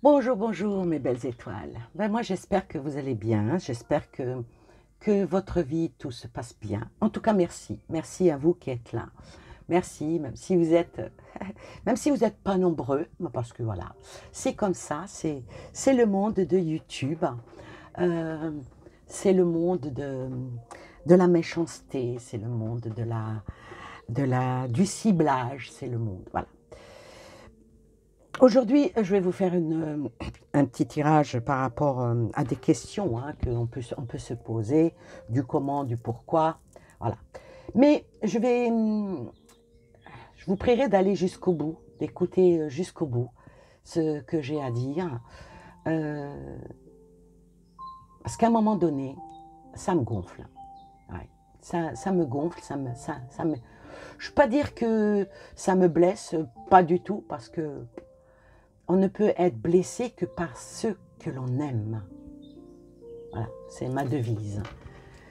Bonjour, bonjour mes belles étoiles. Ben, moi j'espère que vous allez bien, j'espère que votre vie, tout se passe bien. En tout cas, merci. Merci à vous qui êtes là. Merci, même si vous n'êtes pas nombreux, parce que voilà, c'est comme ça, c'est le monde de YouTube, euh, c'est le monde de la méchanceté, c'est le monde du ciblage, c'est le monde, voilà. Aujourd'hui, je vais vous faire un petit tirage par rapport à des questions hein, on peut se poser, du comment, du pourquoi, voilà. Mais je vous prierai d'aller jusqu'au bout, d'écouter jusqu'au bout ce que j'ai à dire, euh, parce qu'à un moment donné, ça me gonfle. Ouais. Ça me gonfle, je ne veux pas dire que ça me blesse, pas du tout, parce que on ne peut être blessé que par ceux que l'on aime. Voilà, c'est ma devise.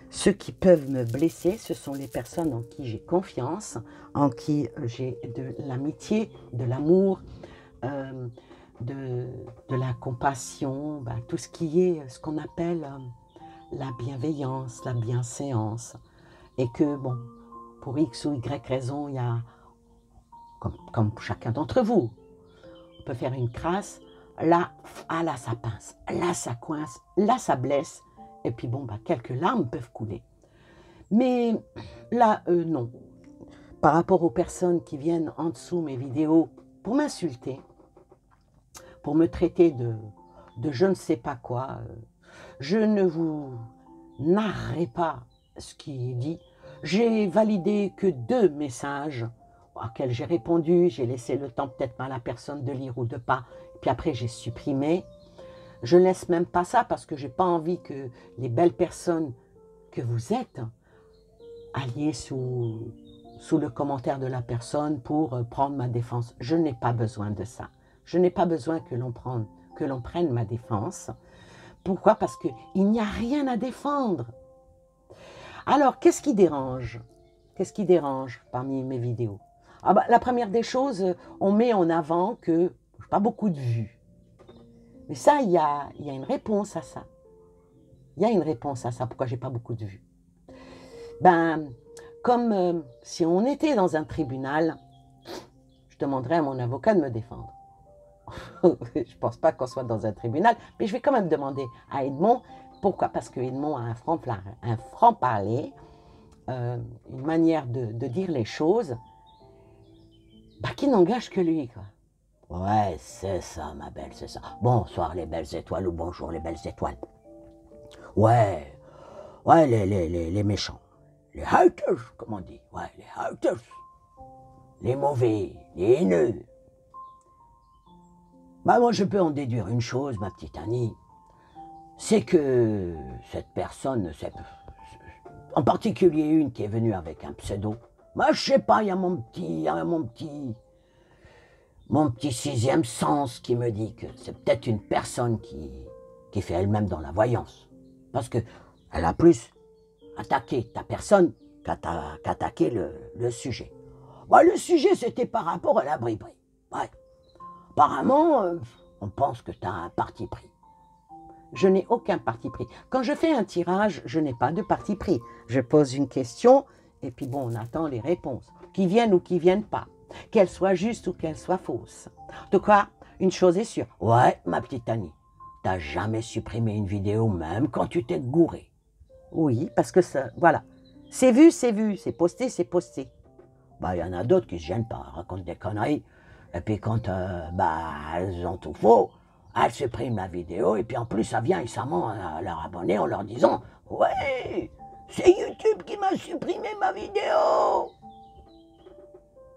Ceux qui peuvent me blesser, ce sont les personnes en qui j'ai confiance, en qui j'ai de l'amitié, de l'amour, euh, de, de la compassion, ben, tout ce qui est ce qu'on appelle la bienveillance, la bienséance. Et que, bon, pour X ou Y raison, il y a, comme chacun d'entre vous, on peut faire une crasse, là, ah là ça pince, là ça coince, là ça blesse, et puis bon, bah, quelques larmes peuvent couler. Mais là, non. Par rapport aux personnes qui viennent en dessous mes vidéos pour m'insulter, pour me traiter de je ne sais pas quoi, je ne vous narrerai pas ce qui est dit. J'ai validé que 2 messages auxquels j'ai répondu, j'ai laissé le temps peut-être à la personne de lire ou de pas, puis après j'ai supprimé. Je ne laisse même pas ça parce que je n'ai pas envie que les belles personnes que vous êtes alliées sous le commentaire de la personne pour prendre ma défense. Je n'ai pas besoin de ça. Je n'ai pas besoin que l'on prenne ma défense. Pourquoi? Parce qu'il n'y a rien à défendre. Alors, qu'est-ce qui dérange? Qu'est-ce qui dérange parmi mes vidéos? Ah bah, la première des choses, on met en avant que je n'ai pas beaucoup de vues. Mais ça, il y a une réponse à ça. Il y a une réponse à ça, pourquoi j'ai pas beaucoup de vues. Ben, comme si on était dans un tribunal, je demanderais à mon avocat de me défendre. Je ne pense pas qu'on soit dans un tribunal, mais je vais quand même demander à Edmond. Pourquoi? Parce que Edmond a un franc-parler, une manière de dire les choses bah, qui n'engage que lui, quoi. Ouais, c'est ça, ma belle, c'est ça. Bonsoir les belles étoiles ou bonjour les belles étoiles. Ouais, ouais, les méchants. Les haters, comme on dit. Ouais, les haters. Les mauvais, les haineux. Bah, moi, je peux en déduire une chose, ma petite Annie. C'est que cette personne, en particulier une qui est venue avec un pseudo, moi, je sais pas, il y a mon petit sixième sens qui me dit que c'est peut-être une personne qui fait elle-même dans la voyance. Parce qu'elle a plus attaqué ta personne qu'attaqué le sujet. Bah, le sujet, c'était par rapport à la briberie. Ouais. Apparemment, on pense que tu as un parti pris. Je n'ai aucun parti pris. Quand je fais un tirage, je n'ai pas de parti pris. Je pose une question et puis bon, on attend les réponses. Qui viennent ou qui viennent pas. Qu'elles soient justes ou qu'elles soient fausses. En tout cas, une chose est sûre. Ouais, ma petite Annie, t'as jamais supprimé une vidéo même quand tu t'es gouré. Oui, parce que ça, voilà. C'est vu, c'est posté, c'est posté. Bah, il y en a d'autres qui se gênent pas, racontent des conneries. Et puis quand elles ont tout faux, elles suppriment la vidéo et puis en plus ça vient récemment à leur abonné en leur disant « Ouais, c'est YouTube qui m'a supprimé ma vidéo !»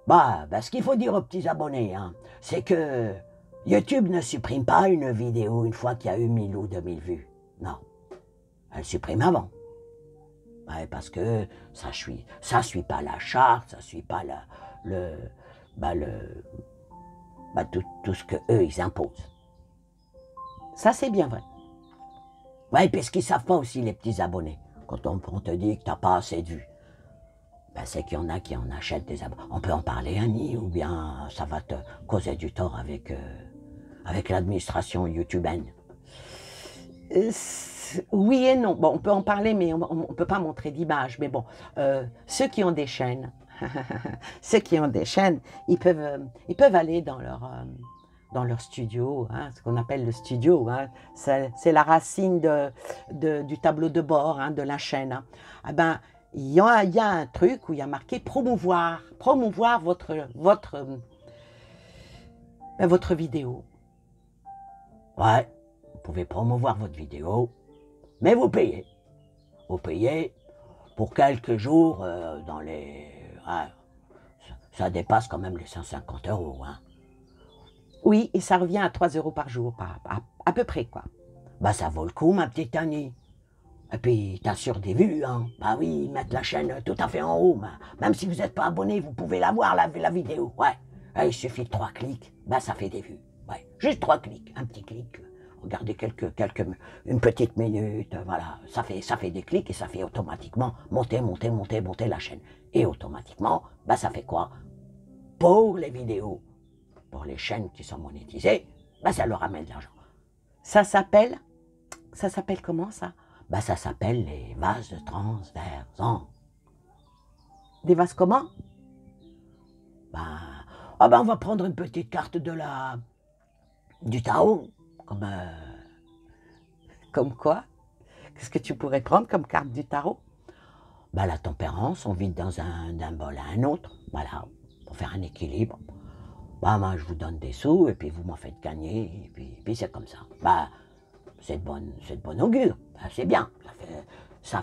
Bah, ce qu'il faut dire aux petits abonnés, hein, c'est que YouTube ne supprime pas une vidéo une fois qu'il y a eu 1000 ou 2000 vues. Non, elle supprime avant. Ouais, parce que ça suit pas la charte, ça suit pas tout ce que eux ils imposent. Ça c'est bien vrai. Ouais, parce qu'ils savent pas aussi les petits abonnés. Quand on te dit que t'as pas assez de vues, ben, c'est qu'il y en a qui en achètent des abonnés. On peut en parler, Annie, ou bien ça va te causer du tort avec avec l'administration youtubienne. Oui et non. Bon, on peut en parler, mais on ne peut pas montrer d'image. Mais bon, ceux qui ont des chaînes, ceux qui ont des chaînes, ils peuvent aller dans leur studio, hein, ce qu'on appelle le studio. Hein. C'est la racine du tableau de bord, hein, de la chaîne. Hein. Ah ben, il y a un truc où il y a marqué promouvoir votre vidéo. Ouais, vous pouvez promouvoir votre vidéo, mais vous payez. Vous payez pour quelques jours dans les... Ouais, ça dépasse quand même les 150 €. Hein. Oui, et ça revient à 3 € par jour, à peu près, quoi. Bah, ça vaut le coup, ma petite Annie. Et puis, t'assures des vues, hein. Bah oui, mettre la chaîne tout à fait en haut. Bah, même si vous n'êtes pas abonné, vous pouvez la voir, la vidéo. Ouais, il suffit de 3 clics, bah ça fait des vues. Ouais, juste 3 clics, un petit clic. Regardez une petite minute, voilà. Ça fait des clics et ça fait automatiquement monter la chaîne. Et automatiquement, bah ça fait quoi? Pour les vidéos, pour les chaînes qui sont monétisées, bah ça leur amène de l'argent. Ça s'appelle comment ça? Bah ça s'appelle les vases transversants. Des vases comment? Bah, on va prendre une petite carte du tarot, comme quoi? Qu'est-ce que tu pourrais prendre comme carte du tarot? Bah la tempérance, on vide d'un bol à un autre, voilà, pour faire un équilibre. Bah moi je vous donne des sous et puis vous m'en faites gagner, et puis c'est comme ça. Bah c'est de bonne augure, bah, c'est bien, ça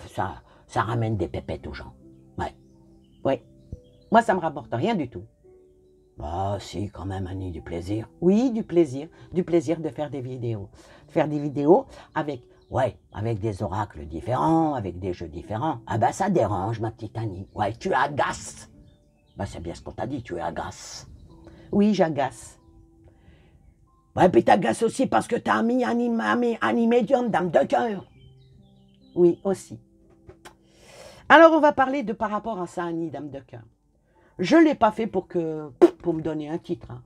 ramène des pépettes aux gens. Ouais, ouais. Moi ça me rapporte rien du tout. Bah si, quand même, Annie, du plaisir. Oui, du plaisir de faire des vidéos. Faire des vidéos avec des oracles différents, avec des jeux différents. Ah bah ça dérange, ma petite Annie. Ouais, tu agaces. Bah c'est bien ce qu'on t'a dit, tu agaces. Oui, j'agace. Ouais, puis t'agaces aussi parce que t'as mis Annie médium, dame de cœur. Oui, aussi. Alors on va parler par rapport à ça, Annie, dame de cœur. Je ne l'ai pas fait pour me donner un titre. Hein.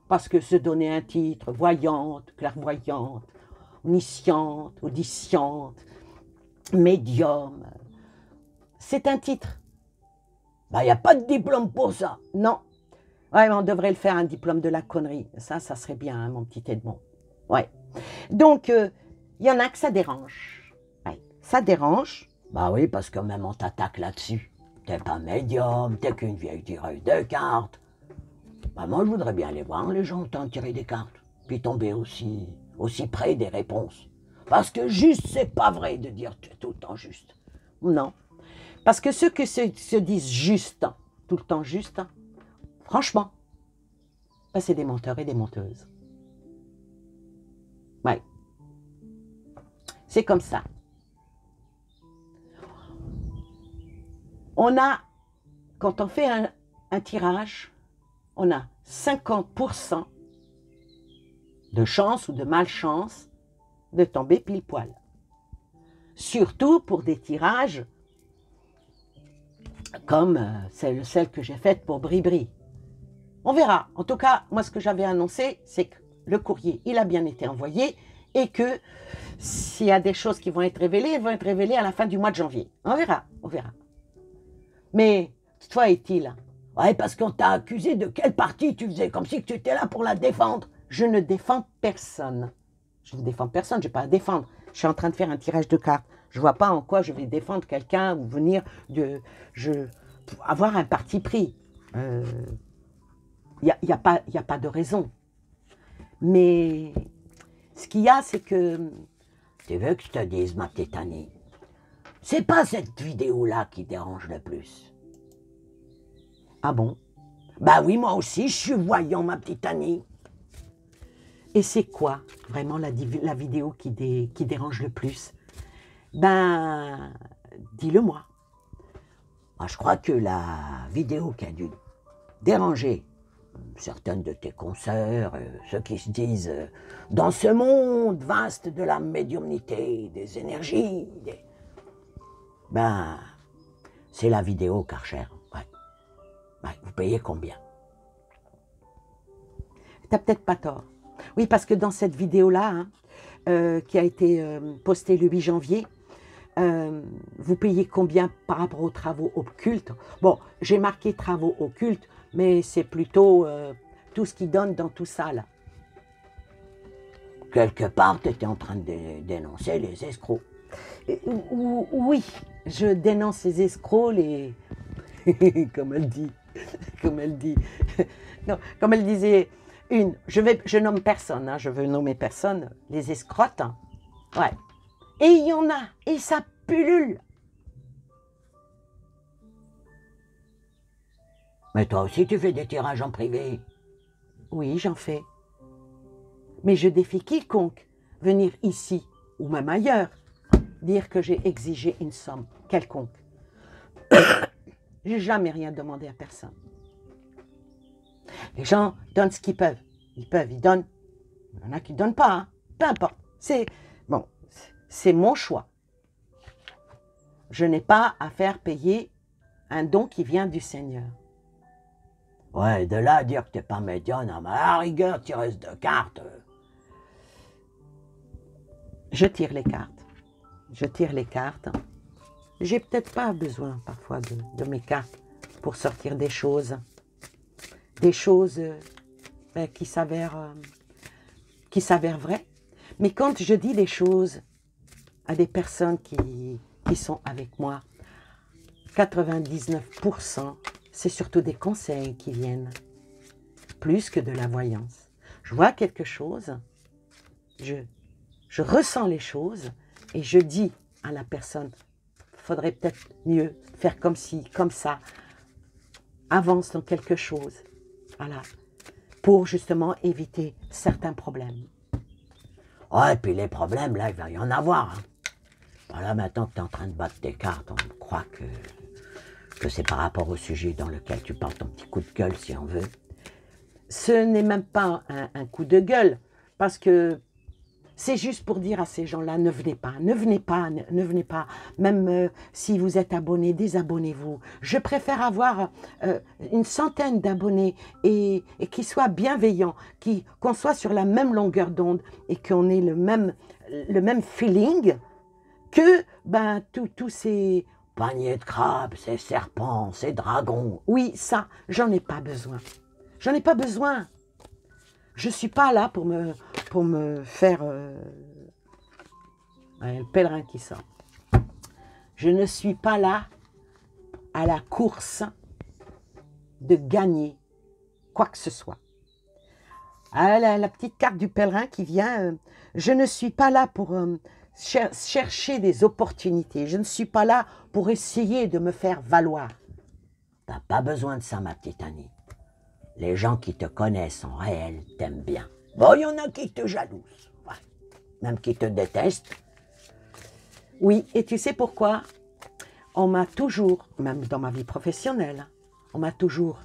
Parce que se donner un titre, voyante, clairvoyante, omnisciente, audiciante, médium, c'est un titre. Bah, il n'y a pas de diplôme pour ça. Non. Ouais, on devrait le faire, un diplôme de la connerie. Ça serait bien, hein, mon petit Edmond. Ouais. Donc, il y en a que ça dérange. Ouais, ça dérange. Bah oui, parce que même on t'attaque là-dessus. T'es pas médium, t'es qu'une vieille tireuse de cartes. Bah moi, je voudrais bien aller voir les gens t'en tirer des cartes, puis tomber aussi près des réponses. Parce que juste, c'est pas vrai de dire tout le temps juste. Non. Parce que ceux qui se disent juste, tout le temps juste, franchement, bah c'est des menteurs et des menteuses. Ouais. C'est comme ça. Quand on fait un tirage, on a 50% de chance ou de malchance de tomber pile poil. Surtout pour des tirages comme celle que j'ai faite pour Bribri. On verra. En tout cas, moi ce que j'avais annoncé, c'est que le courrier, il a bien été envoyé et que s'il y a des choses qui vont être révélées, elles vont être révélées à la fin du mois de janvier. On verra. Mais, toi est-il? Ouais, parce qu'on t'a accusé de quelle partie tu faisais, comme si tu étais là pour la défendre. Je ne défends personne. Je ne défends personne, je n'ai pas à défendre. Je suis en train de faire un tirage de cartes. Je ne vois pas en quoi je vais défendre quelqu'un ou venir avoir un parti pris. Il n'y a pas de raison. Mais ce qu'il y a, c'est que... Tu veux que je te dise, ma petite Annie, c'est pas cette vidéo-là qui dérange le plus. Ah bon? Bah oui, moi aussi, je suis voyant, ma petite Annie. Et c'est quoi, vraiment, la vidéo qui dérange le plus? Ben, dis-le-moi. Moi, je crois que la vidéo qui a dû déranger certaines de tes consoeurs, ceux qui se disent dans ce monde vaste de la médiumnité, des énergies, ben, c'est la vidéo Karcher. Ouais, vous payez combien? T'as peut-être pas tort. Oui, parce que dans cette vidéo-là, hein, qui a été postée le 8 janvier, vous payez combien par rapport aux travaux occultes? Bon, j'ai marqué travaux occultes, mais c'est plutôt tout ce qui donne dans tout ça, là. Quelque part, tu étais en train de dénoncer les escrocs. Oui, je dénonce les escrocs, les... comme elle dit, comme elle dit. Non, comme elle disait, je nomme personne, hein, je veux nommer personne, les escrottes. Hein. Ouais. Et il y en a, et ça pullule. Mais toi aussi, tu fais des tirages en privé. Oui, j'en fais. Mais je défie quiconque venir ici, ou même ailleurs, dire que j'ai exigé une somme quelconque. J'ai jamais rien demandé à personne. Les gens donnent ce qu'ils peuvent. Ils donnent. Il y en a qui ne donnent pas, hein. Peu importe. Bon, c'est mon choix. Je n'ai pas à faire payer un don qui vient du Seigneur. Ouais, de là à dire que tu n'es pas médium, à la rigueur, tu restes de cartes. Je tire les cartes. Je tire les cartes. J'ai peut-être pas besoin parfois de mes cartes pour sortir des choses. Des choses qui s'avèrent vraies. Mais quand je dis des choses à des personnes qui sont avec moi, 99%, c'est surtout des conseils qui viennent, plus que de la voyance. Je vois quelque chose, je ressens les choses et je dis à la personne, faudrait peut-être mieux faire comme ci, comme ça, avance dans quelque chose, voilà, pour justement éviter certains problèmes. Ouais, et puis les problèmes, là, il va y en avoir. Hein. Voilà, maintenant que tu es en train de battre tes cartes, on croit que c'est par rapport au sujet dans lequel tu parles ton petit coup de gueule, si on veut. Ce n'est même pas un coup de gueule, parce que c'est juste pour dire à ces gens-là, ne venez pas, ne venez pas, ne venez pas. Même si vous êtes abonné, désabonnez-vous. Je préfère avoir une centaine d'abonnés et qui soient bienveillants, qu'on soit sur la même longueur d'onde et qu'on ait le même feeling que tous ces paniers de crabes, ces serpents, ces dragons. Oui, ça, j'en ai pas besoin. J'en ai pas besoin. Je ne suis pas là pour me faire... le pèlerin qui sort. Je ne suis pas là à la course de gagner quoi que ce soit. Ah, la petite carte du pèlerin qui vient, je ne suis pas là pour chercher des opportunités. Je ne suis pas là pour essayer de me faire valoir. Tu n'as pas besoin de ça, ma petite Annie. Les gens qui te connaissent en réel t'aiment bien. Bon, il y en a qui te jalousent, ouais. Même qui te détestent. Oui, et tu sais pourquoi? On m'a toujours, même dans ma vie professionnelle, on m'a toujours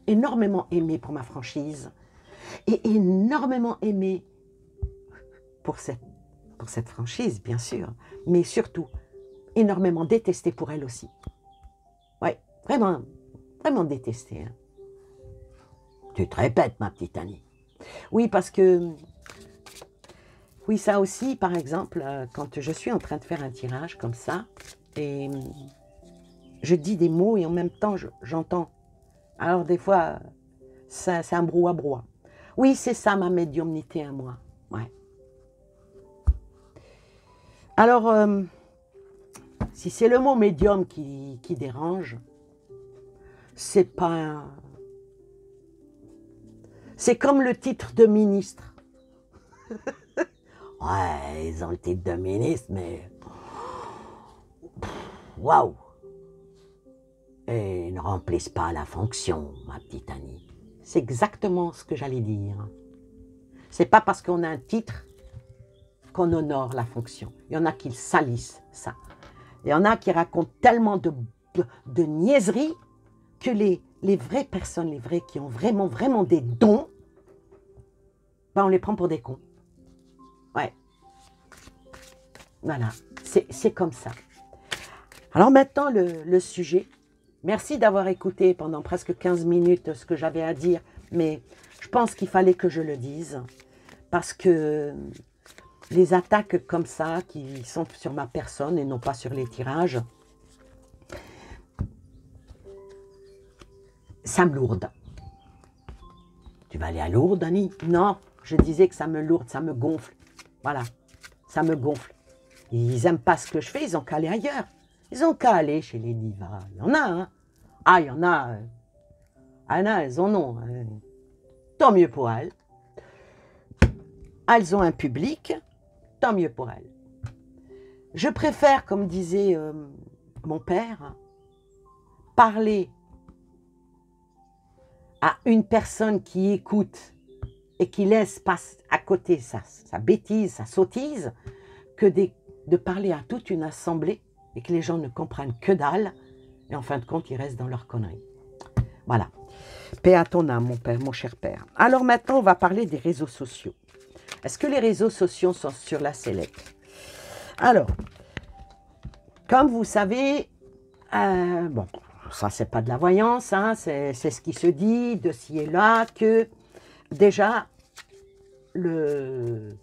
énormément aimé pour ma franchise et énormément aimé pour cette franchise, bien sûr, mais surtout énormément détesté pour elle aussi. Oui, vraiment, vraiment détesté. Hein. Tu te répètes, ma petite Annie. Oui, parce que, oui, ça aussi, par exemple, quand je suis en train de faire un tirage comme ça, et je dis des mots et en même temps, j'entends. Alors, des fois, c'est un brouhaha. Oui, c'est ça, ma médiumnité à moi. Ouais. Alors, si c'est le mot médium qui dérange, c'est pas... C'est comme le titre de ministre. Ouais, ils ont le titre de ministre, mais... Waouh! Et ils ne remplissent pas la fonction, ma petite Annie. C'est exactement ce que j'allais dire. C'est pas parce qu'on a un titre qu'on honore la fonction. Il y en a qui salissent ça. Il y en a qui racontent tellement de niaiseries que les vraies personnes, les vrais qui ont vraiment, vraiment des dons, on les prend pour des cons. Ouais. Voilà, c'est comme ça. Alors maintenant, le sujet. Merci d'avoir écouté pendant presque 15 minutes ce que j'avais à dire, mais je pense qu'il fallait que je le dise, parce que les attaques comme ça, qui sont sur ma personne et non pas sur les tirages, ça me lourde. Tu vas aller à Lourdes, Annie? Non, je disais que ça me lourde, ça me gonfle. Voilà, ça me gonfle. Ils n'aiment pas ce que je fais, ils ont qu'à aller ailleurs. Ils ont qu'à aller chez les divas. Il y en a, hein. Ah, il y en a. Ah non, elles en ont. Tant mieux pour elles. Elles ont un public, tant mieux pour elles. Je préfère, comme disait mon père, parler à une personne qui écoute et qui laisse passer à côté sa bêtise, sa sottise, que de parler à toute une assemblée et que les gens ne comprennent que dalle et en fin de compte, ils restent dans leur connerie. Voilà. Paix à ton âme, mon père, mon cher père. Alors maintenant, on va parler des réseaux sociaux. Est-ce que les réseaux sociaux sont sur la sellette? Alors, comme vous savez, bon, ça c'est pas de la voyance, hein, c'est ce qui se dit de ci et là, que déjà, le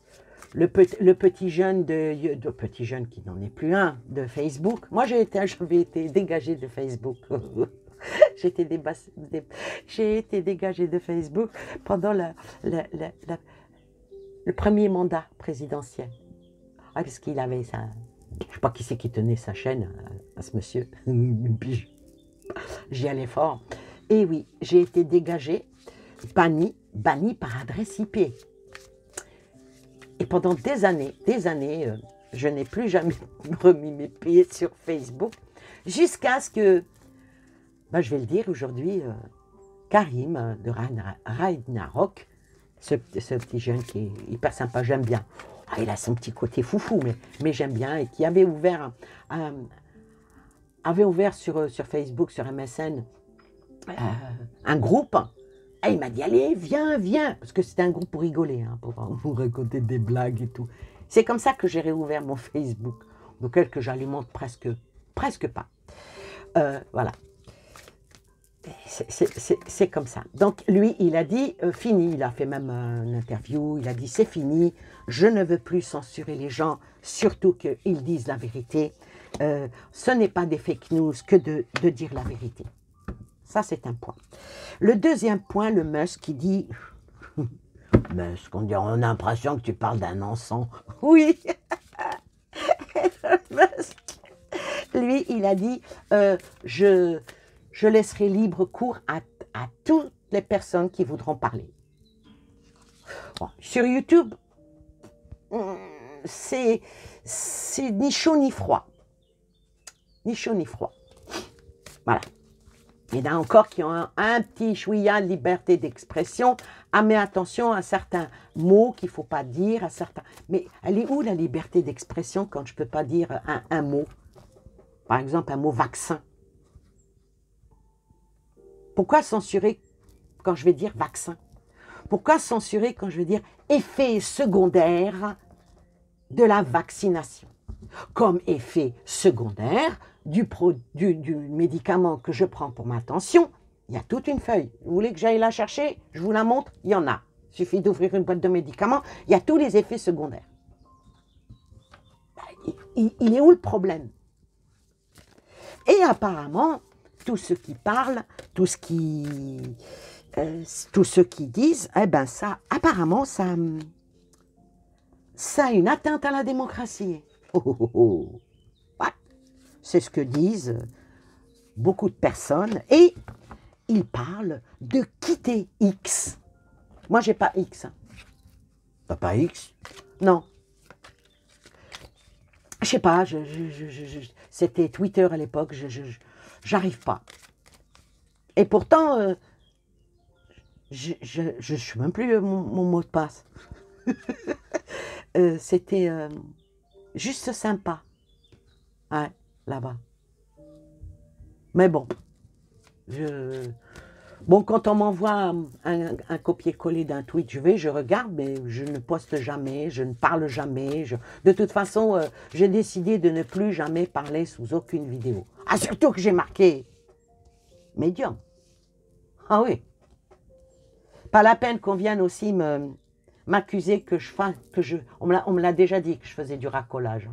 petit jeune petit jeune qui n'en est plus un, de Facebook, moi j'avais été dégagée de Facebook. J'ai été dégagée de Facebook pendant le premier mandat présidentiel. Ah, parce qu'il avait ça. Je ne sais pas qui c'est qui tenait sa chaîne à ce monsieur. J'y allais fort. Et oui, j'ai été dégagée, bannie par adresse IP. Et pendant des années, je n'ai plus jamais remis mes pieds sur Facebook, jusqu'à ce que, ben, je vais le dire aujourd'hui, Karim de Ragnarok, ce petit jeune qui est hyper sympa, j'aime bien. Ah, il a son petit côté foufou, mais j'aime bien, et qui avait ouvert, sur Facebook, sur MSN, un groupe. Et il m'a dit, allez, viens, parce que c'était un groupe pour rigoler, hein, pour vous raconter des blagues et tout. C'est comme ça que j'ai réouvert mon Facebook, auquel que j'alimente presque pas. Voilà. C'est comme ça. Donc, lui, il a dit, fini. Il a fait même une interview. Il a dit, c'est fini. Je ne veux plus censurer les gens, surtout qu'ils disent la vérité. Ce n'est pas des fake news que de dire la vérité. Ça, c'est un point. Le deuxième point, le Musk qui dit... Musk, on a l'impression que tu parles d'un encens. Oui. Musk, lui, il a dit, je laisserai libre cours à toutes les personnes qui voudront parler. Bon, sur YouTube, c'est ni chaud ni froid. Ni chaud ni froid. Voilà. Il y en a encore qui ont un petit chouïa de liberté d'expression. Ah, mais attention à certains mots qu'il ne faut pas dire, à certains... Mais elle est où la liberté d'expression quand je ne peux pas dire un mot? Par exemple, un mot vaccin. Pourquoi censurer quand je vais dire vaccin? Pourquoi censurer quand je vais dire effet secondaire de la vaccination? Comme effet secondaire du médicament que je prends pour ma tension, il y a toute une feuille. Vous voulez que j'aille la chercher? Je vous la montre, il y en a. Il suffit d'ouvrir une boîte de médicaments, il y a tous les effets secondaires. Il est où le problème? Et apparemment, tous ceux qui parlent, tous ceux qui disent, eh ben ça, apparemment, ça a une atteinte à la démocratie. Ouais. C'est ce que disent beaucoup de personnes. Et ils parlent de quitter X. Moi, j'ai pas X. Hein. T'as pas X? Non. Je sais pas, c'était Twitter à l'époque, j'arrive pas. Et pourtant, je ne sais même plus mon mot de passe. C'était juste sympa. Ouais, là-bas. Mais bon, bon, quand on m'envoie un copier-coller d'un tweet, je regarde, mais je ne poste jamais, je ne parle jamais. De toute façon, j'ai décidé de ne plus jamais parler sous aucune vidéo. Ah, surtout que j'ai marqué médium. Ah oui. Pas la peine qu'on vienne aussi m'accuser que je fasse, on me l'a déjà dit que je faisais du racolage.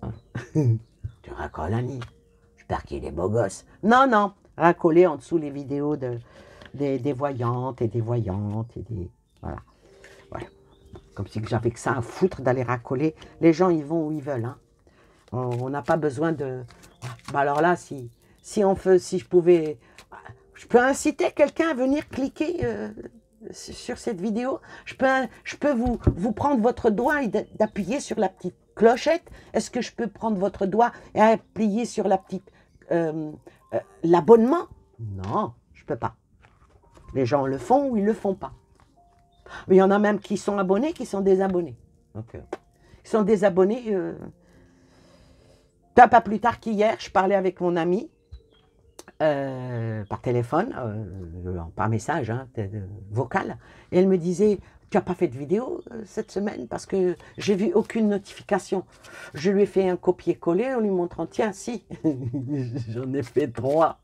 Hein. Du racolage. J'espère qu'il est beau gosse. Non, non, racoler en dessous les vidéos des voyantes et des voyantes et des... Voilà. Voilà. Comme si j'avais que ça à foutre d'aller racoler. Les gens, ils vont où ils veulent. Hein. On n'a pas besoin de... Bah alors là, si je pouvais... Je peux inciter quelqu'un à venir cliquer sur cette vidéo. Je peux vous prendre votre doigt et d'appuyer sur la petite clochette. Est-ce que je peux prendre votre doigt et appuyer sur la petite... l'abonnement? Non, je ne peux pas. Les gens le font ou ils ne le font pas. Mais il y en a même qui sont abonnés, qui sont désabonnés. Donc, ils sont désabonnés. Pas plus tard qu'hier, je parlais avec mon ami par téléphone, par message, hein, vocal, et elle me disait, tu n'as pas fait de vidéo cette semaine parce que j'ai vu aucune notification. Je lui ai fait un copier-coller en lui montrant, tiens, si, j'en ai fait 3.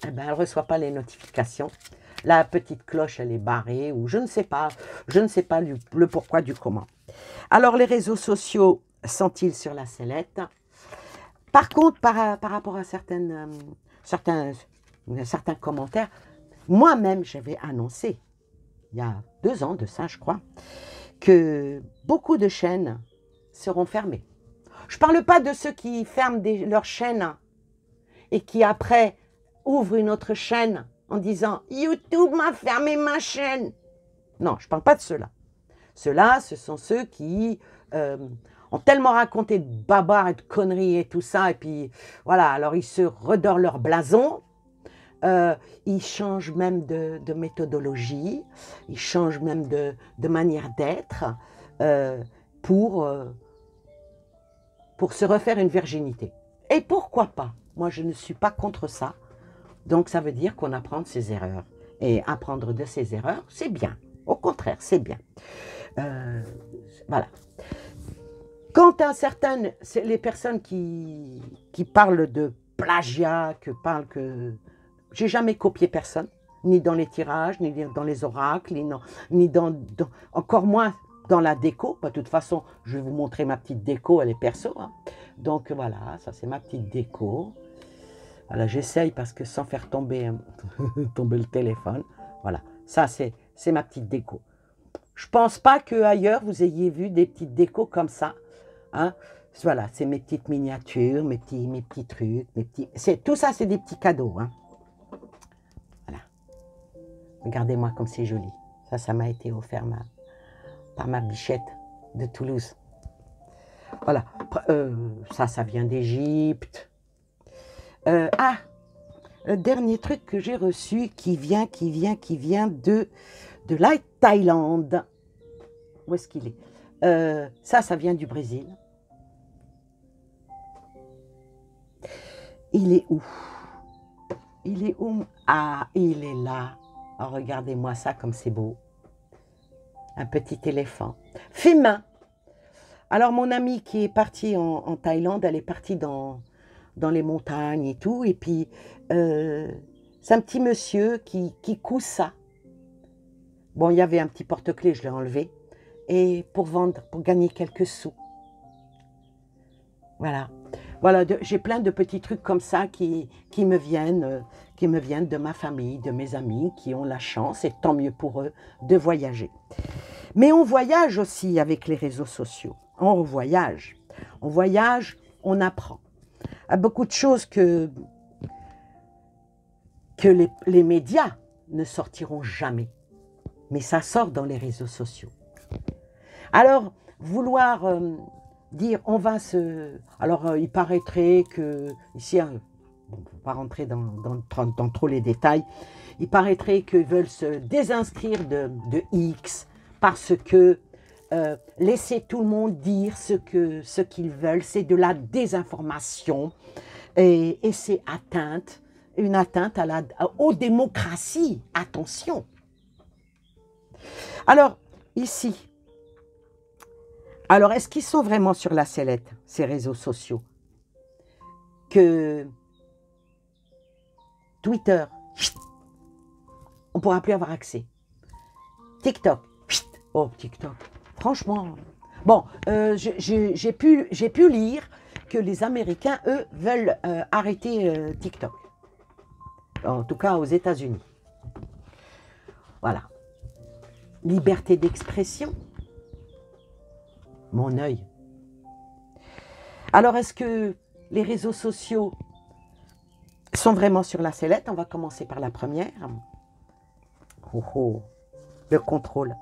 Eh ben, elle ne reçoit pas les notifications. La petite cloche, elle est barrée, ou je ne sais pas le pourquoi du comment. Alors, les réseaux sociaux sont-ils sur la sellette? Par contre, par rapport à certains commentaires, moi-même, j'avais annoncé, il y a 2 ans de ça, je crois, que beaucoup de chaînes seront fermées. Je ne parle pas de ceux qui ferment leurs chaînes et qui après ouvrent une autre chaîne en disant « YouTube m'a fermé ma chaîne ». Non, je ne parle pas de ceux-là. Ceux-là, ce sont ceux qui ont tellement raconté de babards et de conneries et tout ça, et puis voilà, alors ils se redorent leur blason, ils changent même de méthodologie, ils changent même de manière d'être pour se refaire une virginité. Et pourquoi pas? Moi, je ne suis pas contre ça. Donc, ça veut dire qu'on apprend de ses erreurs. Et apprendre de ses erreurs, c'est bien. Au contraire, c'est bien. Voilà. Quant à certaines, les personnes qui parlent de plagiat, que j'ai jamais copié personne, ni dans les tirages, ni dans les oracles, ni dans encore moins dans la déco. Bah, de toute façon, je vais vous montrer ma petite déco, elle est perso. Hein. Donc voilà, ça c'est ma petite déco. Voilà, j'essaye parce que sans faire tomber le téléphone. Voilà, ça c'est ma petite déco. Je ne pense pas qu'ailleurs vous ayez vu des petites décos comme ça. Hein. Voilà, c'est mes petites miniatures, mes petits trucs, tout ça c'est des petits cadeaux. Hein. Voilà. Regardez-moi comme c'est joli. Ça m'a été offert par ma bichette de Toulouse. Voilà, ça vient d'Égypte. Le dernier truc que j'ai reçu qui vient de la Thaïlande. Où est-ce qu'il est, ça vient du Brésil. Il est où? Il est où? Ah, il est là. Oh, regardez-moi ça comme c'est beau. Un petit éléphant. Fait main. Alors, mon amie qui est partie en Thaïlande, elle est partie dans les montagnes et tout. Et puis, c'est un petit monsieur qui coud ça. Bon, il y avait un petit porte-clés, je l'ai enlevé. Et pour vendre, pour gagner quelques sous. Voilà. Voilà, j'ai plein de petits trucs comme ça qui me viennent de ma famille, de mes amis qui ont la chance, et tant mieux pour eux, de voyager. Mais on voyage aussi avec les réseaux sociaux. On voyage, on apprend. À beaucoup de choses que les médias ne sortiront jamais. Mais ça sort dans les réseaux sociaux. Alors, vouloir dire, on va se... Alors, il paraîtrait que, ici, on ne va pas rentrer dans trop les détails, il paraîtrait qu'ils veulent se désinscrire de X parce que laisser tout le monde dire ce qu'ils veulent, c'est de la désinformation et c'est une atteinte aux démocraties. Attention. Alors, ici, est-ce qu'ils sont vraiment sur la sellette, ces réseaux sociaux? Que Twitter, on ne pourra plus avoir accès. TikTok. Chut. Oh, TikTok. Franchement. Bon, j'ai pu lire que les Américains, eux, veulent arrêter TikTok. En tout cas, aux États-Unis. Voilà. Liberté d'expression. Mon œil. Alors, est-ce que les réseaux sociaux sont vraiment sur la sellette? On va commencer par la première. Oh, oh. Le contrôle.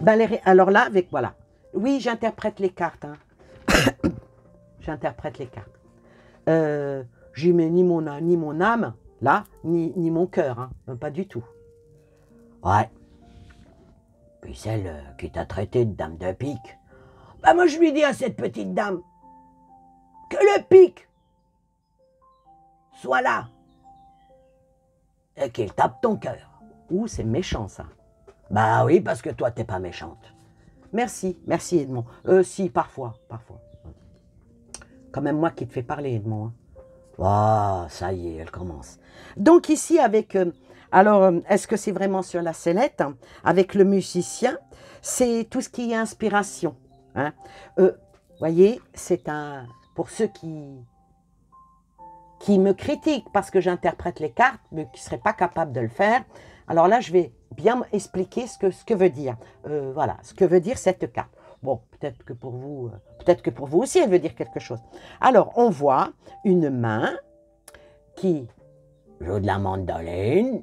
Ben, alors là, avec, voilà. Oui, j'interprète les cartes. Hein. J'interprète les cartes. J'y mets ni mon âme, là, ni mon cœur. Hein. Pas du tout. Ouais. Puis celle qui t'a traité de dame de pique. Ben moi, je lui dis à cette petite dame que le pique soit là et qu'il tape ton cœur. Ouh, c'est méchant, ça. Bah oui, parce que toi, t'es pas méchante. Merci Edmond. Si, parfois. Quand même moi qui te fais parler, Edmond. Hein. Oh, ça y est, elle commence. Donc ici, avec... alors, est-ce que c'est vraiment sur la sellette? Hein, avec le musicien, c'est tout ce qui est inspiration. Hein. Voyez, c'est un... Pour ceux qui me critiquent parce que j'interprète les cartes, mais qui ne seraient pas capables de le faire, alors là, je vais bien expliquer ce que veut dire. Voilà, ce que veut dire cette carte. Bon, peut-être que pour vous aussi, elle veut dire quelque chose. Alors, on voit une main qui joue de la mandoline,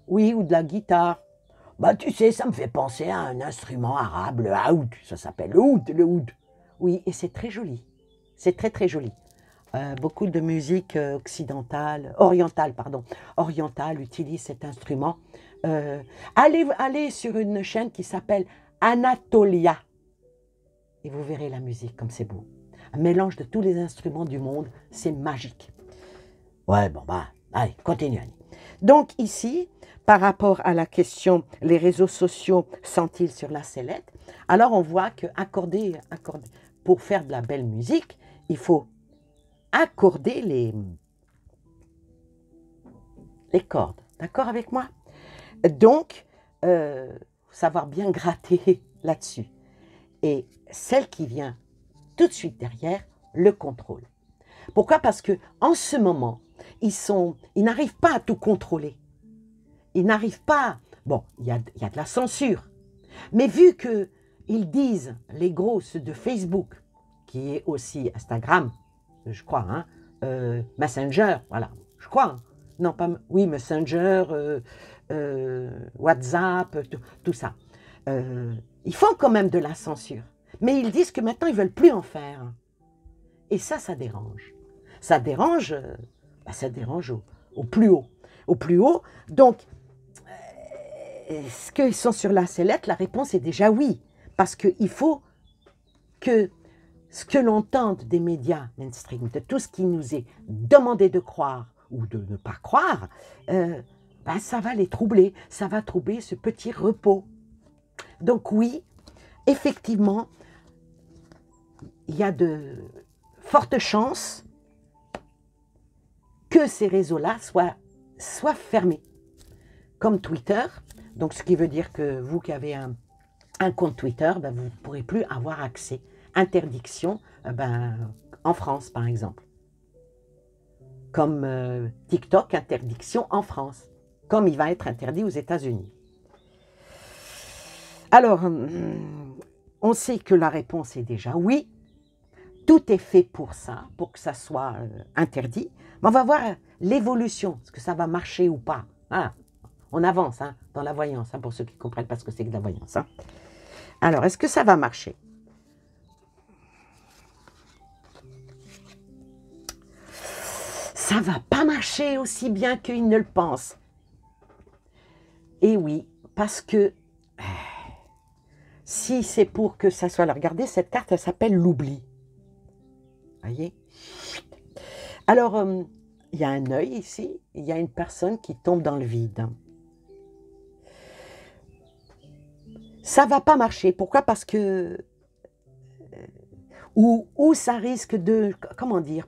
oui, ou de la guitare. Bah, tu sais, ça me fait penser à un instrument arabe, le oud. Ça s'appelle le oud. Oui, et c'est très joli. C'est très, très joli. Beaucoup de musique orientale utilise cet instrument. Allez sur une chaîne qui s'appelle Anatolia et vous verrez la musique comme c'est beau. Un mélange de tous les instruments du monde, c'est magique. Ouais, bon, bah, allez, continue, Annie. Donc ici, par rapport à la question, les réseaux sociaux sont-ils sur la sellette? Alors on voit que pour faire de la belle musique, il faut accorder les cordes. D'accord avec moi? Donc, savoir bien gratter là-dessus. Et celle qui vient tout de suite derrière, le contrôle. Pourquoi? Parce que en ce moment, ils n'arrivent pas à tout contrôler. Ils n'arrivent pas... Bon, il y a de la censure. Mais vu qu'ils disent, les grosses de Facebook, qui est aussi Instagram, je crois, hein, Messenger, voilà, je crois. Hein. Non, pas... Oui, Messenger, WhatsApp, tout ça. Ils font quand même de la censure. Mais ils disent que maintenant, ils ne veulent plus en faire. Et ça dérange. Ça dérange au plus haut. Au plus haut. Donc, est-ce qu'ils sont sur la sellette? La réponse est déjà oui. Parce qu'il faut que ce que l'on tente des médias mainstream, de tout ce qui nous est demandé de croire ou de ne pas croire, ben ça va les troubler. Ça va troubler ce petit repos. Donc oui, effectivement, il y a de fortes chances que ces réseaux-là soient fermés. Comme Twitter, donc ce qui veut dire que vous qui avez un compte Twitter, ben vous ne pourrez plus avoir accès. Interdiction en France, par exemple. Comme TikTok, interdiction en France. Comme il va être interdit aux États-Unis. Alors, on sait que la réponse est déjà oui. Tout est fait pour ça, pour que ça soit interdit. Mais on va voir l'évolution, est-ce que ça va marcher ou pas. Ah, on avance dans la voyance, pour ceux qui ne comprennent pas ce que c'est que la voyance. Hein. Alors, est-ce que ça va marcher? Ça ne va pas marcher aussi bien qu'ils ne le pensent. Et oui, parce que si c'est pour que ça soit... Alors, regardez, cette carte, elle s'appelle l'oubli. Voyez? Alors, il y a un œil ici, il y a une personne qui tombe dans le vide. Ça ne va pas marcher. Pourquoi? Parce que... Ou ça risque de... Comment dire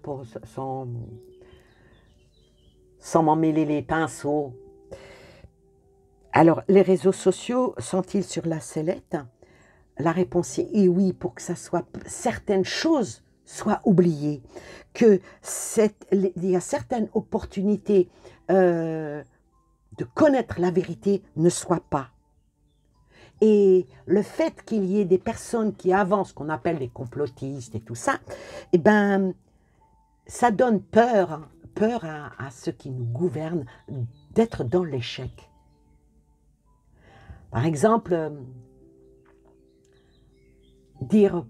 sans m'en mêler les pinceaux? Alors, les réseaux sociaux sont-ils sur la sellette? La réponse est oui, pour que ça soit, certaines choses soient oubliées, que il y a certaines opportunités de connaître la vérité ne soient pas. Et le fait qu'il y ait des personnes qui avancent, qu'on appelle les complotistes et tout ça, eh ben, ça donne peur, peur à ceux qui nous gouvernent d'être dans l'échec. Par exemple, dire,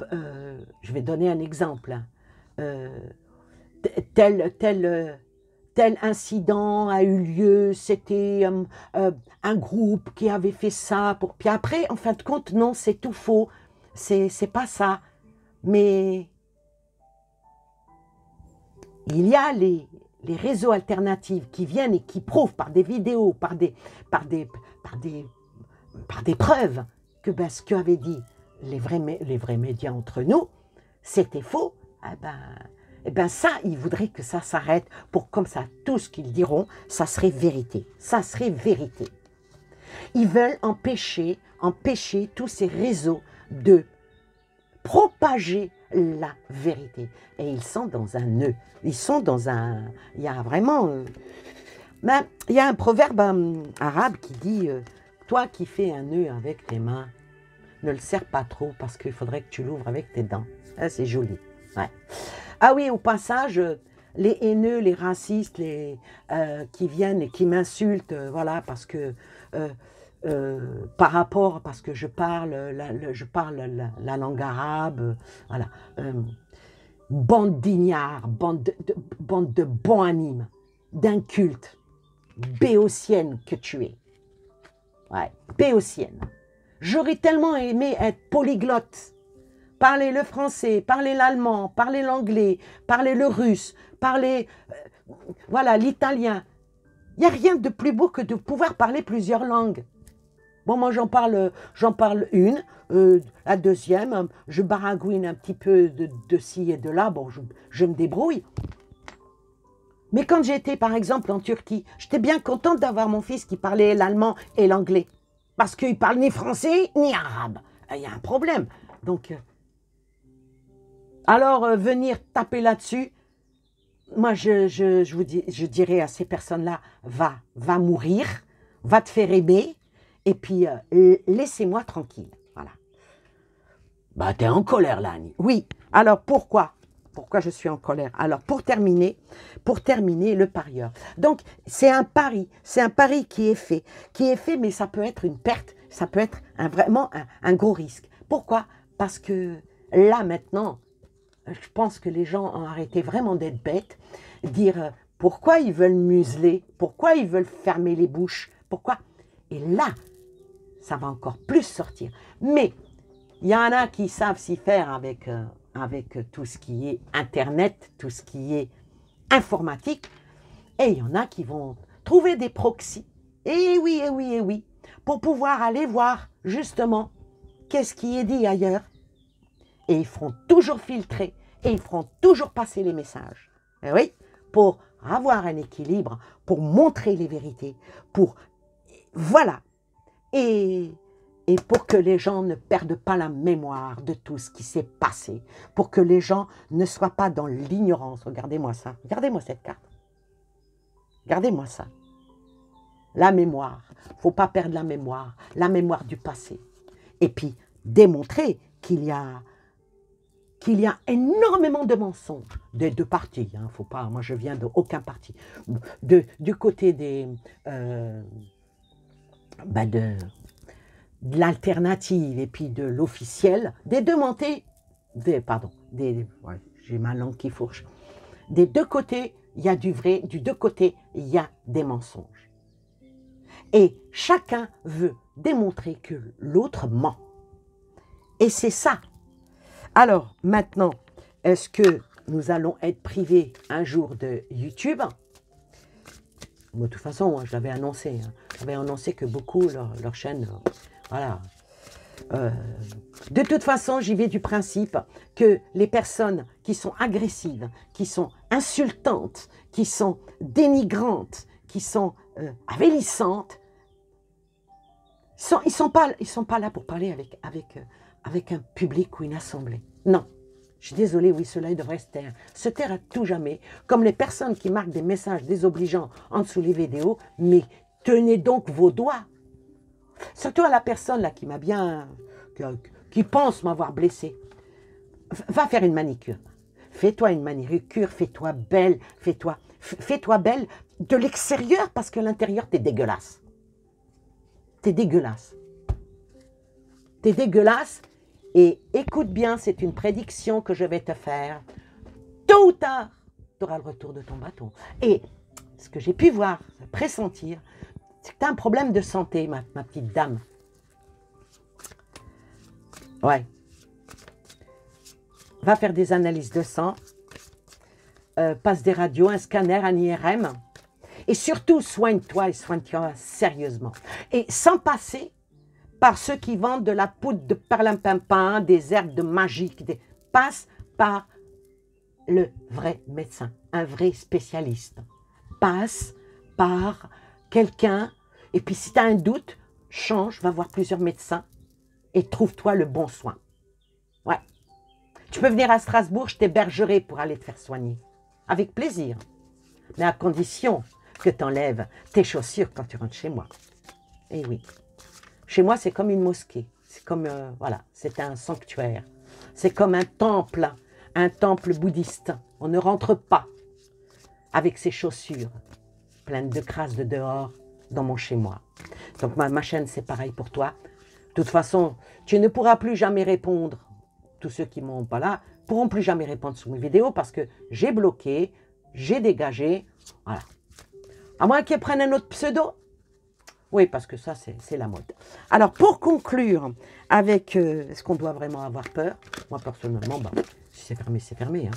je vais donner un exemple, tel incident a eu lieu, c'était un groupe qui avait fait ça, puis après, en fin de compte, non, c'est tout faux, c'est pas ça, mais il y a les réseaux alternatifs qui viennent et qui prouvent par des vidéos, par des preuves que ben, ce qu'avaient dit les vrais médias entre nous, c'était faux. Eh ben ça, ils voudraient que ça s'arrête pour comme ça, tout ce qu'ils diront, ça serait vérité. Ça serait vérité. Ils veulent empêcher tous ces réseaux de propager la vérité. Et ils sont dans un nœud. Ils sont dans un... Il y a vraiment... Ben, il y a un proverbe arabe qui dit toi qui fais un nœud avec tes mains, ne le serre pas trop parce qu'il faudrait que tu l'ouvres avec tes dents. Ah, c'est joli. Ouais. Ah oui, au passage, les haineux, les racistes, qui viennent et qui m'insultent, voilà, parce que parce que je parle la langue arabe, voilà. Bande d'ignards, bande de bons animes, d'incultes, béotiennes que tu es. Ouais, béotienne. J'aurais tellement aimé être polyglotte. Parler le français, parler l'allemand, parler l'anglais, parler le russe, parler voilà, l'italien. Il n'y a rien de plus beau que de pouvoir parler plusieurs langues. Bon, moi j'en parle une, la deuxième, je baragouine un petit peu de ci et de là, bon, je me débrouille. Mais quand j'étais par exemple en Turquie, j'étais bien contente d'avoir mon fils qui parlait l'allemand et l'anglais. Parce qu'il ne parle ni français ni arabe. Il y a un problème. Donc, alors venir taper là-dessus, moi je dirais à ces personnes-là, va mourir, va te faire aimer, et puis laissez-moi tranquille. Voilà. Bah t'es en colère là, Annie. Oui, alors pourquoi? Pourquoi je suis en colère? Alors pour terminer le parieur. Donc c'est un pari qui est fait, mais ça peut être une perte, ça peut être vraiment un gros risque. Pourquoi? Parce que là maintenant, je pense que les gens ont arrêté vraiment d'être bêtes, dire pourquoi ils veulent museler, pourquoi ils veulent fermer les bouches, pourquoi? Et là, ça va encore plus sortir. Mais il y en a qui savent s'y faire avec tout ce qui est Internet, tout ce qui est informatique, et il y en a qui vont trouver des proxys, et oui, pour pouvoir aller voir justement qu'est-ce qui est dit ailleurs. Et ils feront toujours filtrer, et ils feront toujours passer les messages. Et oui, pour avoir un équilibre, pour montrer les vérités, pour... Voilà. Et pour que les gens ne perdent pas la mémoire de tout ce qui s'est passé, pour que les gens ne soient pas dans l'ignorance. Regardez-moi ça, regardez-moi cette carte. Regardez-moi ça. La mémoire, il ne faut pas perdre la mémoire du passé. Et puis, démontrer qu'il y a énormément de mensonges des deux partis. Hein, faut pas, moi, je viens d'aucun parti. Du côté de l'alternative et puis de l'officiel, des deux montées, j'ai ma langue qui fourche. Des deux côtés, il y a du vrai, du deux côtés, il y a des mensonges. Et chacun veut démontrer que l'autre ment. Et c'est ça. Alors, maintenant, est-ce que nous allons être privés un jour de YouTube? De toute façon, je l'avais annoncé. Hein. J'avais annoncé que beaucoup, leur chaîne, voilà. De toute façon, j'y vais du principe que les personnes qui sont agressives, qui sont insultantes, qui sont dénigrantes, qui sont avélissantes, Ils sont pas là pour parler avec un public ou une assemblée. Non. Je suis désolée, oui, cela devrait se taire à tout jamais. Comme les personnes qui marquent des messages désobligeants en dessous les vidéos, mais tenez donc vos doigts. Surtout à la personne là qui m'a bien, qui pense m'avoir blessé. Va faire une manicure. Fais-toi une manicure, fais-toi belle, fais-toi belle de l'extérieur parce que l'intérieur, t'es dégueulasse. T'es dégueulasse. T'es dégueulasse et écoute bien, c'est une prédiction que je vais te faire. Tôt ou tard, tu auras le retour de ton bâton. Et ce que j'ai pu voir, pressentir, c'est que tu as un problème de santé, ma petite dame. Ouais. Va faire des analyses de sang, passe des radios, un scanner, un IRM. Et surtout, soigne-toi et soigne-toi sérieusement. Et sans passer par ceux qui vendent de la poudre de perlimpinpin, des herbes de magique. Passe par le vrai médecin, un vrai spécialiste. Passe par quelqu'un, et puis si tu as un doute, change, va voir plusieurs médecins et trouve-toi le bon soin. Ouais. Tu peux venir à Strasbourg, je t'hébergerai pour aller te faire soigner. Avec plaisir. Mais à condition que tu enlèves tes chaussures quand tu rentres chez moi. Eh oui. Chez moi, c'est comme une mosquée. C'est comme, voilà, c'est un sanctuaire. C'est comme un temple bouddhiste. On ne rentre pas avec ses chaussures pleines de crasse de dehors dans mon chez-moi. Donc ma chaîne, c'est pareil pour toi. De toute façon, tu ne pourras plus jamais répondre. Tous ceux qui ne m'ont pas là pourront plus jamais répondre sur mes vidéos parce que j'ai bloqué, j'ai dégagé. Voilà. À moins qu'ils prennent un autre pseudo. Oui, parce que ça, c'est la mode. Alors, pour conclure avec est-ce qu'on doit vraiment avoir peur? Moi, personnellement, bah, si c'est fermé, c'est fermé. Hein.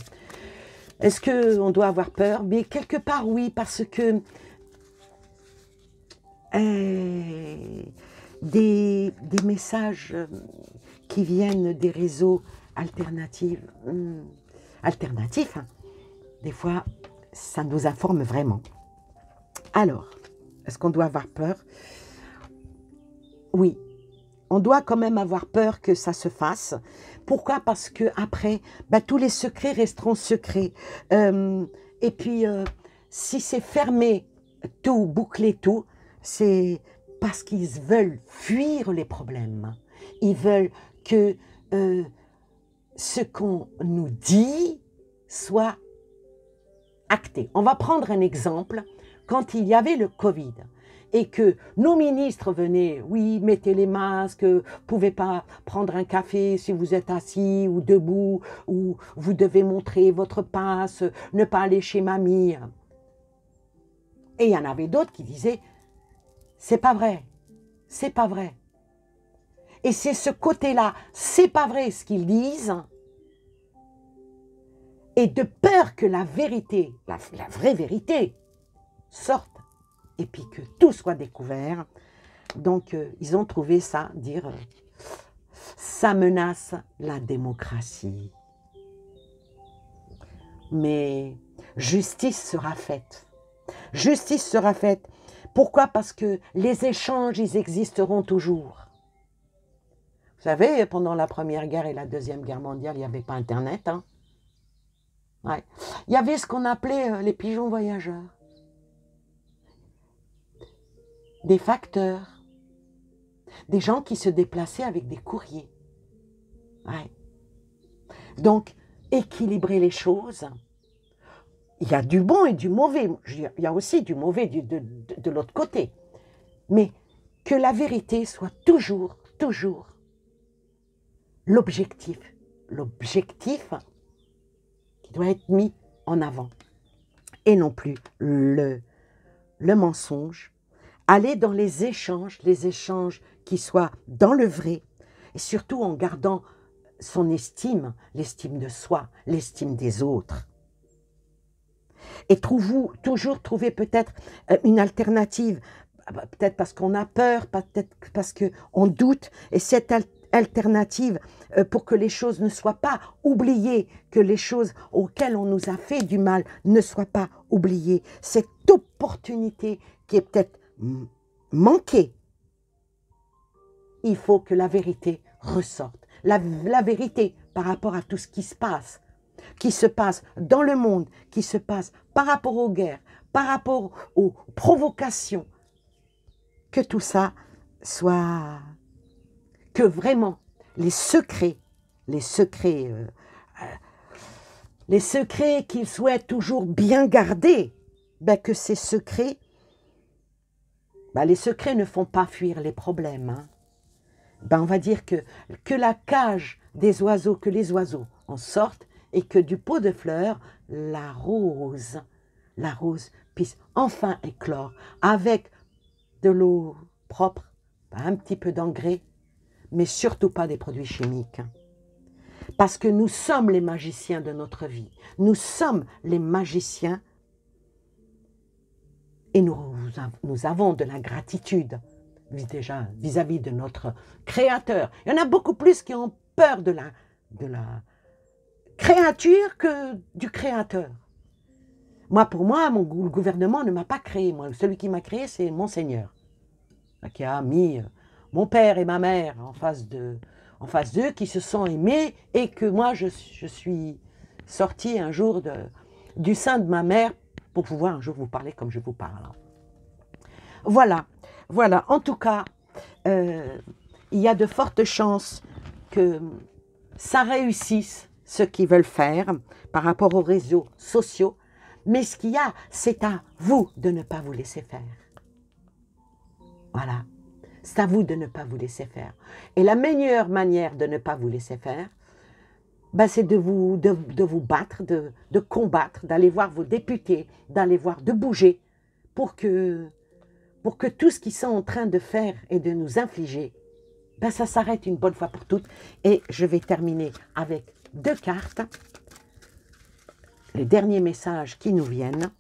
Est-ce qu'on doit avoir peur? Mais quelque part, oui, parce que des messages qui viennent des réseaux alternatifs, hein, des fois, ça nous informe vraiment. Alors, est-ce qu'on doit avoir peur? Oui, on doit quand même avoir peur que ça se fasse. Pourquoi? Parce que après, ben, tous les secrets resteront secrets. Et puis, si c'est fermé, tout, bouclé tout, c'est parce qu'ils veulent fuir les problèmes. Ils veulent que ce qu'on nous dit soit acté. On va prendre un exemple. Quand il y avait le Covid et que nos ministres venaient, oui, mettez les masques, vous ne pouvez pas prendre un café si vous êtes assis ou debout, ou vous devez montrer votre passe, ne pas aller chez mamie. Et il y en avait d'autres qui disaient, c'est pas vrai, c'est pas vrai. Et c'est ce côté-là, c'est pas vrai ce qu'ils disent, et de peur que la vérité, la vraie vérité, sorte et puis que tout soit découvert. Donc, ils ont trouvé ça, dire ça menace la démocratie. Mais justice sera faite. Justice sera faite. Pourquoi? Parce que les échanges, ils existeront toujours. Vous savez, pendant la Première Guerre et la Deuxième Guerre mondiale, il n'y avait pas Internet. Hein? Ouais. Il y avait ce qu'on appelait les pigeons voyageurs. Des facteurs, des gens qui se déplaçaient avec des courriers. Ouais. Donc, équilibrer les choses. Il y a du bon et du mauvais. Il y a aussi du mauvais de l'autre côté. Mais que la vérité soit toujours l'objectif. L'objectif qui doit être mis en avant. Et non plus le mensonge. Aller dans les échanges qui soient dans le vrai, et surtout en gardant son estime, l'estime de soi, l'estime des autres. Et toujours trouver peut-être une alternative, peut-être parce qu'on a peur, peut-être parce qu'on doute, et cette alternative pour que les choses ne soient pas oubliées, que les choses auxquelles on nous a fait du mal ne soient pas oubliées. Cette opportunité qui est peut-être manquée il faut que la vérité ressorte. La vérité par rapport à tout ce qui se passe dans le monde, qui se passe par rapport aux guerres, par rapport aux provocations, que tout ça soit, que vraiment les secrets qu'ils souhaitent toujours bien garder, ben que ces secrets, ben les secrets ne font pas fuir les problèmes. Hein. Ben on va dire que la cage des oiseaux, que les oiseaux en sortent et que du pot de fleurs, la rose puisse enfin éclore avec de l'eau propre, un petit peu d'engrais, mais surtout pas des produits chimiques. Parce que nous sommes les magiciens de notre vie. Nous sommes les magiciens et nous avons de la gratitude déjà vis-à-vis de notre Créateur. Il y en a beaucoup plus qui ont peur de la créature que du Créateur. Moi, pour moi, le gouvernement ne m'a pas créé. Moi, celui qui m'a créé, c'est mon Seigneur, qui a mis mon père et ma mère en face d'eux, qui se sont aimés, et que moi, je suis sortie un jour du sein de ma mère pour pouvoir un jour vous parler comme je vous parle. Voilà. En tout cas, il y a de fortes chances que ça réussisse, ce qu'ils veulent faire par rapport aux réseaux sociaux. Mais ce qu'il y a, c'est à vous de ne pas vous laisser faire. Voilà. C'est à vous de ne pas vous laisser faire. Et la meilleure manière de ne pas vous laisser faire, ben c'est de vous battre, de combattre, d'aller voir vos députés, de bouger pour que tout ce qu'ils sont en train de faire et de nous infliger, ben ça s'arrête une bonne fois pour toutes. Et je vais terminer avec 2 cartes. Les derniers messages qui nous viennent.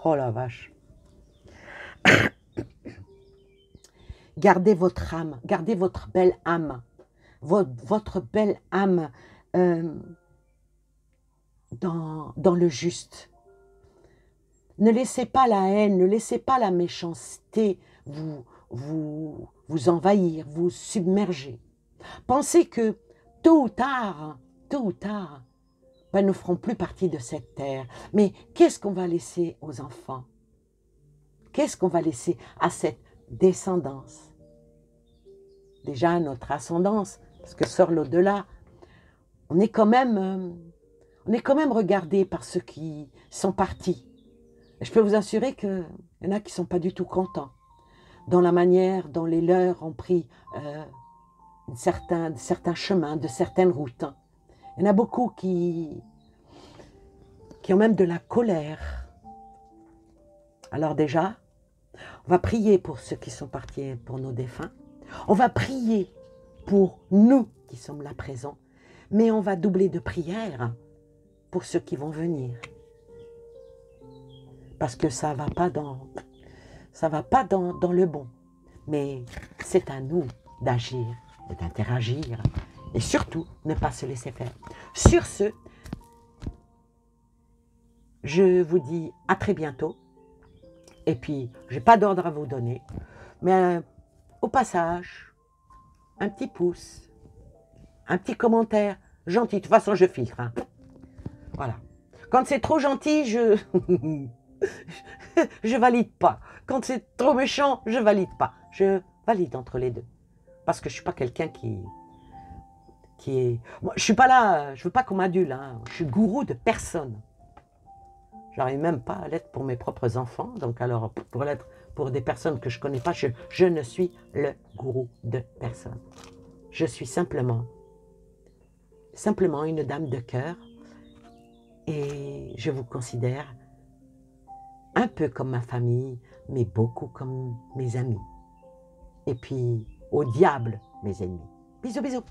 Oh la vache. Gardez votre âme, gardez votre belle âme, votre belle âme dans le juste. Ne laissez pas la haine, ne laissez pas la méchanceté vous envahir, vous submerger. Pensez que tôt ou tard, ben, nous ne ferons plus partie de cette terre. Mais qu'est-ce qu'on va laisser aux enfants? Qu'est-ce qu'on va laisser à cette descendance? Déjà, notre ascendance, parce que sur l'au-delà, on est quand même regardé par ceux qui sont partis. Et je peux vous assurer qu'il y en a qui ne sont pas du tout contents dans la manière dont les leurs ont pris certains chemins, de certaines routes. Il y en a beaucoup qui ont même de la colère. Alors déjà, on va prier pour ceux qui sont partis, pour nos défunts. On va prier pour nous qui sommes là présents. Mais on va doubler de prières pour ceux qui vont venir. Parce que ça va pas dans le bon. Mais c'est à nous d'agir, d'interagir et surtout ne pas se laisser faire. Sur ce, je vous dis à très bientôt. Et puis, je n'ai pas d'ordre à vous donner, mais au passage, un petit pouce, un petit commentaire gentil. De toute façon, je filtre. Hein. Voilà. Quand c'est trop gentil, je valide pas. Quand c'est trop méchant, je valide pas. Je valide entre les deux. Parce que je ne suis pas quelqu'un qui est... Moi, je suis pas là, je veux pas qu'on m'adule. Hein. Je suis gourou de personne. J'arrive même pas à l'être pour mes propres enfants. Donc alors, pour l'être pour des personnes que je connais pas, je ne suis le gourou de personne. Je suis simplement une dame de cœur. Et je vous considère un peu comme ma famille, mais beaucoup comme mes amis. Et puis, au diable, mes ennemis. Bisous, bisous.